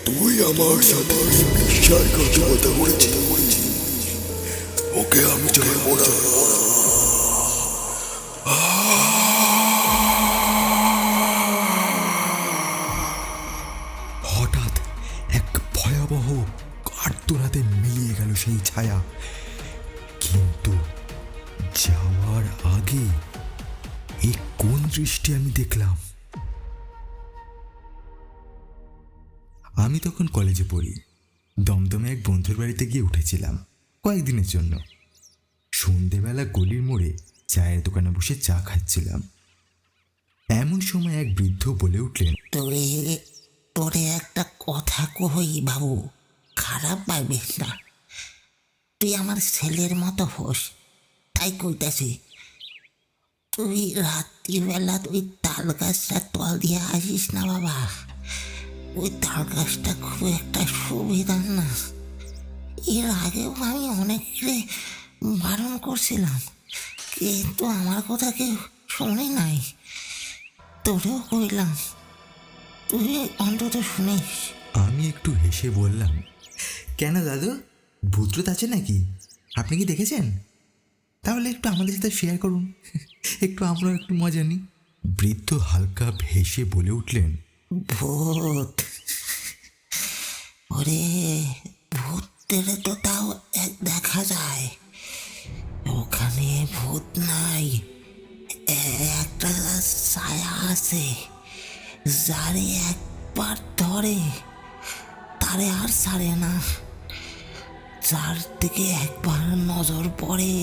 তুই আমার সাথে বিশ্বাসঘাতকতা করেছিস, ওকে আমি ছাড়বো না। হঠাৎ এক ভয়াবহ আর্তনাদে মিলিয়ে গেল সেই ছায়া, কিন্তু যাওয়ার আগে এই কোন দৃষ্টি আমি দেখলাম। আমি তখন কলেজে পড়ি। দমদমে এক বন্ধুর বাড়িতে গিয়ে উঠেছিলাম কয়েকদিনের জন্য। সন্ধেবেলা গলির মোড়ে চায়ের দোকানে বসে চা খাচ্ছিলাম। এমন সময় এক বৃদ্ধ বলে উঠলেন, তোরে একটা কথা কই বাবু, খারাপ পাইবিস না। তুই আমার ছেলের মতো হোস, তাই কইতাছি। তুই রাত্রিবেলা তুই তাল গাছটা তল দিয়ে আসিস না বাবা। ওই তাল গাছটা খুব একটা সুবিধা না। এর আগেও আমি অনেককে বারণ করছিলাম, কিন্তু আমার কথা কেউ শোনে নাই। তোরেও কইলাম, তুই অন্তত শুনিস। আমি একটু হেসে বললাম, কেন দাদু, ভূতরূত আছে নাকি? আপনি কি দেখেছেন? তাহলে একটু আমাদের সাথে শেয়ার করুন, একটু আমরা একটু মজা নিই। বৃদ্ধ হালকা হেসে বলে উঠলেন, ভূত? ওরে, ভূতের তো তাও এক দেখা যায়। ওখানে ভূত নাই, একটা ছায়া আছে, যারে একবার ধরে তারে আর ছাড়ে না। যার দিকে একবার নজর পড়ে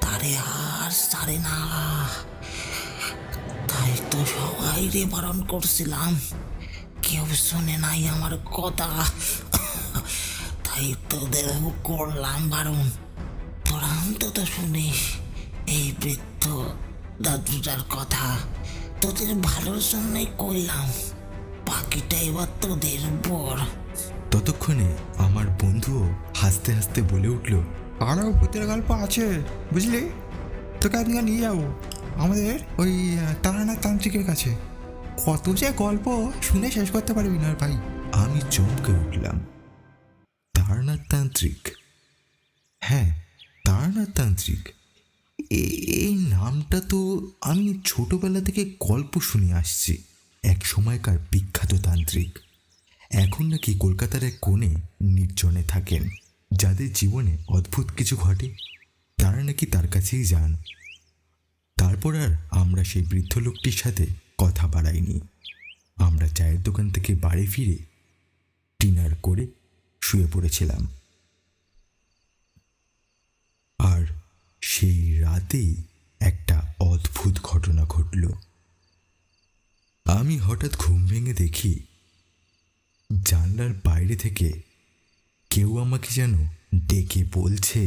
তারে আর ছাড়ে না। তাই তো সবাই রে বারণ করছিলাম, কেউ শুনে নাই আমার কথা। তাই তোদেরও করলাম বারণ, তোরা অন্তত শুনিস এই বৃদ্ধ দাদুটার কথা। তোদের ভালোর জন্যই কইলাম, বাকিটা এবার তোদের বর। ততক্ষণে আমার বন্ধুও হাসতে হাসতে বলে উঠল, আরও ভূতের গল্প আছে বুঝলি, তোকে আজকে নিয়ে যাবো আমাদের ওই তারানাথ তান্ত্রিকের কাছে। কত যে গল্প শুনে শেষ করতে পারবি না ভাই। আমি চমকে উঠলাম। তারানাথ তান্ত্রিক? হ্যাঁ, তারানাথ তান্ত্রিক। এই নামটা তো আমি ছোটবেলা থেকে গল্প শুনে আসছি। এক সময়কার বিখ্যাত তান্ত্রিক। এখন নাকি কলকাতার এক কোণে নির্জনে থাকেন। যাদের জীবনে অদ্ভুত কিছু ঘটে তারা নাকি তার কাছেই যান। তারপর আর আমরা সেই বৃদ্ধ লোকটির সাথে কথা বাড়াইনি। আমরা চায়ের দোকান থেকে বাড়ি ফিরে ডিনার করে শুয়ে পড়েছিলাম। আর সেই রাতেই একটা অদ্ভুত ঘটনা ঘটল। আমি হঠাৎ ঘুম ভেঙে দেখি জানলার বাইরে থেকে কেউ আমাকে যেন ডেকে বলছে,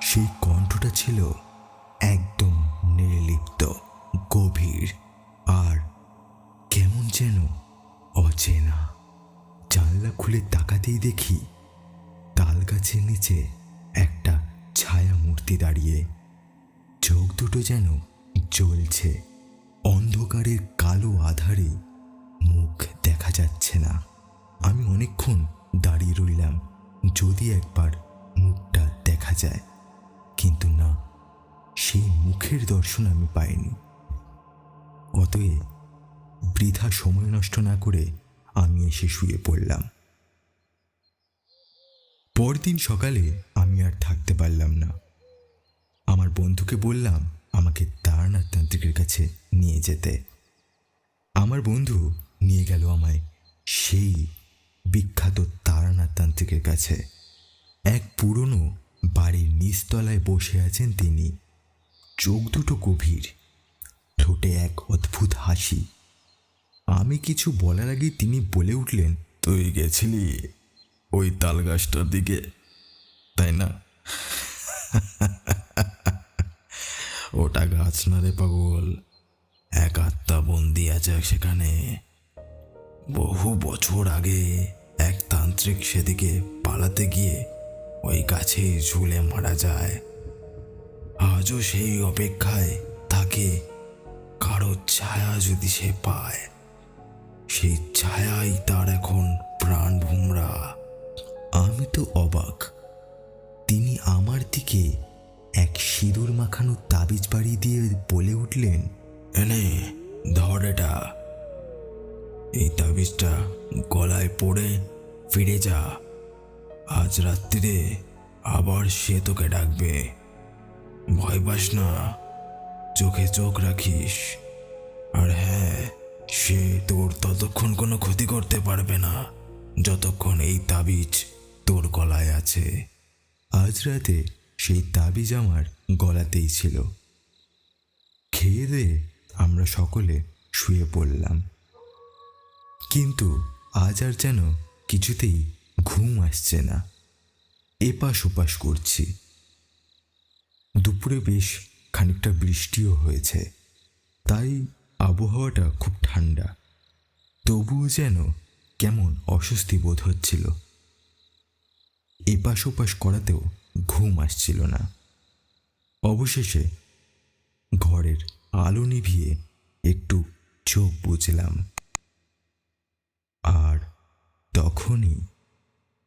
সেই কণ্ঠটা ছিল একদম নির্লিপ্ত, গভীর আর কেমন যেন অচেনা। জানলা খুলে তাকাতেই দেখি তাল গাছের নিচে একটা ছায়া মূর্তি দাঁড়িয়ে। চোখ দুটো যেন জ্বলছে। অন্ধকারের কালো আধারে মুখ দেখা যাচ্ছে না। আমি অনেকক্ষণ দাঁড়িয়ে রইলাম, যদি একবার মুখটা দেখা যায়, কিন্তু না, সেই মুখের দর্শন আমি পাইনি। অতএব বৃথা সময় নষ্ট না করে আমি এসে শুয়ে পড়লাম। পরদিন সকালে আমি আর থাকতে পারলাম না। আমার বন্ধুকে বললাম আমাকে তারানাথ তান্ত্রিকের কাছে নিয়ে যেতে। আমার বন্ধু নিয়ে গেল আমায় সেই বিখ্যাত তারানাথ তান্ত্রিকের কাছে। এক পুরনো বাড়ির নিচতলায় বসে আছেন তিনি। চোখ দুটো গভীর, ঠোঁটে এক অদ্ভুত হাসি। আমি কিছু বলার আগেই তিনি বলে উঠলেন, তুই গেছিলি ওই তাল গাছটার দিকে, তাই না? ওটা গাছ না রে পাগল, এক আত্মা বন্দি আছে সেখানে। বহু বছর আগে এক তান্ত্রিক সেদিকে পালাতে গিয়ে ওই গাছে ঝুলে মারা যায়। আজও সেই অপেক্ষায় থাকে কারো ছায়া যদি সে পায়। সেই ছায়াই তার এখন প্রাণ ভোমরা। আমি তো অবাক। তিনি আমার দিকে এক সিঁদুর মাখানো তাবিজ বাড়ি দিয়ে বলে উঠলেন, এনে ধর এটা, এই তাবিজটা গলায় পড়ে ফিরে যা। আজ রাত্রিরে আবার সে তোকে ডাকবে। ভয় পাস না, চোখে চোখ রাখিস। আর হ্যাঁ, সে তোর ততক্ষণ কোনো ক্ষতি করতে পারবে না যতক্ষণ এই তাবিজ তোর গলায় আছে। আজ রাতে সেই তাবিজ আমার গলাতেই ছিল। খেয়ে দিয়ে আমরা সকলে শুয়ে পড়লাম, কিন্তু আজ আর যেন কিছুতেই ঘুম আসছে না। এপাশ ওপাশ করছি। দুপুরে বেশ খানিকটা বৃষ্টিও হয়েছে, তাই আবহাওয়াটা খুব ঠান্ডা। তবুও যেন কেমন অস্বস্তি বোধ হচ্ছিল। এপাশ ওপাশ করাতেও ঘুম আসছিল না। অবশেষে ঘরের আলো নিভিয়ে একটু চোখ বুঝলাম, আর তখনই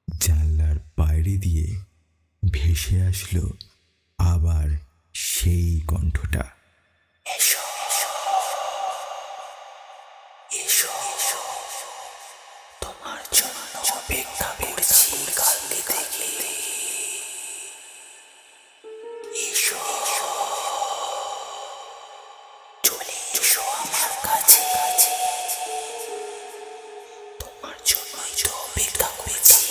জানলার বাইরে দিয়ে ভেসে আসলো আবার সেই কণ্ঠটা, এসো এসো, তোমার জন্য অপেক্ষা করছি কালকে থেকে। এসো, চলে এসো আমার কাছে, তোমার জন্যই তো অপেক্ষা করছি।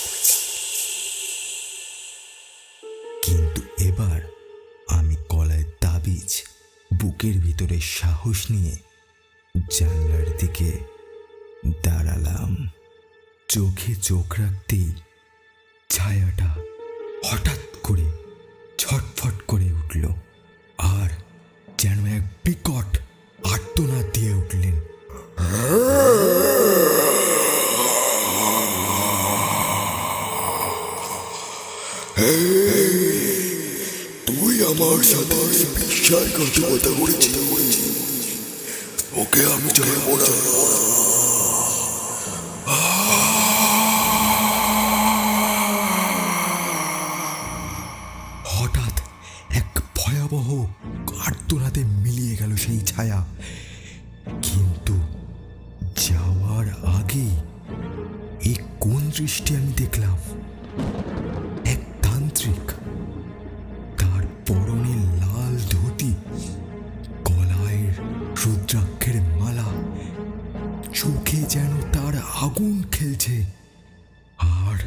কিন্তু এবার আমি গলায় তাবিজ, বুকের ভিতরে সাহস নিয়ে জানলার দিকে দাঁড়ালাম। চোখে চোখ রাখতেই ছায়াটা হঠাৎ করে ছটফট করে উঠল, আর যেন এক বিকট আর্তনাদ দিয়ে উঠলেন। তুই আমার সাথে বিশ্বাসঘাতকতা করেছিস, ওকে আমি চাইব না। হঠাৎ এক ভয়াবহ আর্তনাদে মিলিয়ে গেল সেই ছায়া, কিন্তু যাওয়ার আগে এই কোন দৃষ্টি আমি দেখলাম। এক তান্ত্রিক, তার পরনে লাল ধুতি, গলায় রুদ্রাক্ষের মালা, চোখে যেন তার আগুন খেলছে, আর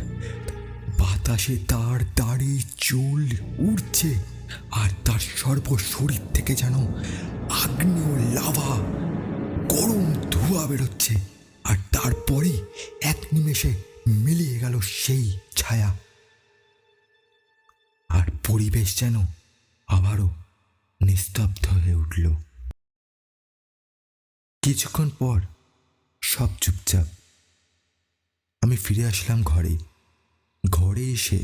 বাতাসে তার দাড়ি চুল উড়ছে, আর তার সর্বশরীর থেকে যেন আগ্নেয় লাভা গরম ধোঁয়া বেরোচ্ছে। আর তারপরেই এক নিমেষে মিলিয়ে গেল সেই ছায়া, আর পরিবেশ যেন আবারও নিস্তব্ধ হয়ে উঠল। কিছুক্ষণ পর সব চুপচাপ। আমি ফিরে আসলাম ঘরে। ঘরে এসে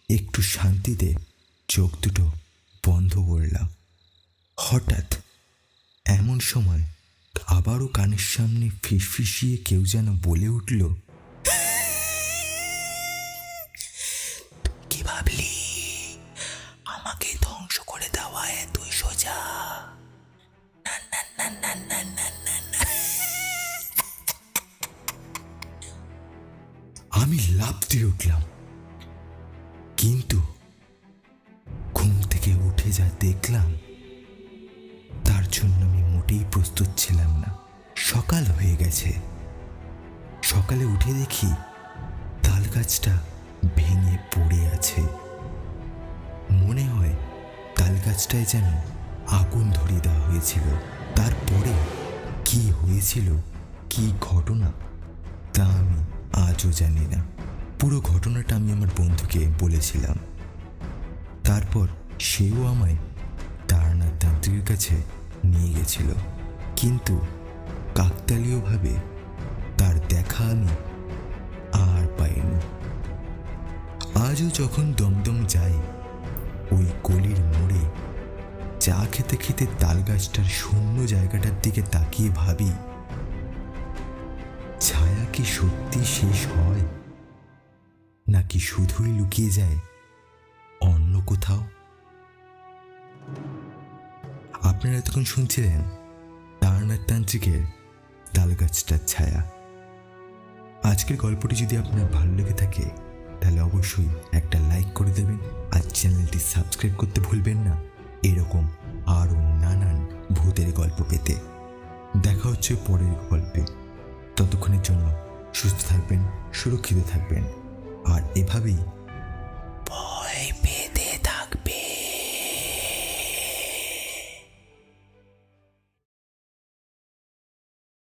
একটু শান্তিতে চোখ দুটো বন্ধ করলাম। হঠাৎ এমন সময় আবারও কানের সামনে ফিসফিসিয়ে কেউ যেন বলে উঠল, কি ভাবলি আমাকে ধ্বংস করে দেওয়া এতই সোজা? না না না না না না না না। আমি লাফ দিয়ে উঠলাম, কিন্তু ঘুম থেকে উঠে যা দেখলাম তার জন্য আমি মোটেই প্রস্তুত ছিলাম না। সকাল হয়ে গেছে। সকালে উঠে দেখি তাল গাছটা ভেঙে পড়ে আছে। মনে হয় তাল গাছটায় যেন আগুন ধরিয়ে দেওয়া হয়েছিল। তারপরে কি হয়েছিল কি ঘটনা তা আমি আজও জানি না। পুরো ঘটনাটা আমি আমার বন্ধুকে বলেছিলাম। তারপর সেও আমায় তারানাথ তান্ত্রিকের কাছে নিয়ে গেছিল, কিন্তু কাকতালীয়ভাবে তার দেখা আমি আর পাইনি। আজও যখন দমদম যাই, ওই গলির মোড়ে চা খেতে খেতে তালগাছটার শূন্য জায়গাটার দিকে তাকিয়ে ভাবি, ছায়া কি সত্যি শেষ হয়, নাকি শুধুই লুকিয়ে যায় অন্য কোথাও। আপনারা এতক্ষণ শুনছিলেন তারানাথ তান্ত্রিকের তালগাছটার ছায়া। আজকের গল্পটি যদি আপনার ভালো লেগে থাকে তাহলে অবশ্যই একটা লাইক করে দেবেন, আর চ্যানেলটি সাবস্ক্রাইব করতে ভুলবেন না এরকম আরও নানান ভূতের গল্প পেতে। দেখা হচ্ছে পরের গল্পে। ততক্ষণের জন্য সুস্থ থাকবেন, সুরক্ষিত থাকবেন, আর এভাবেই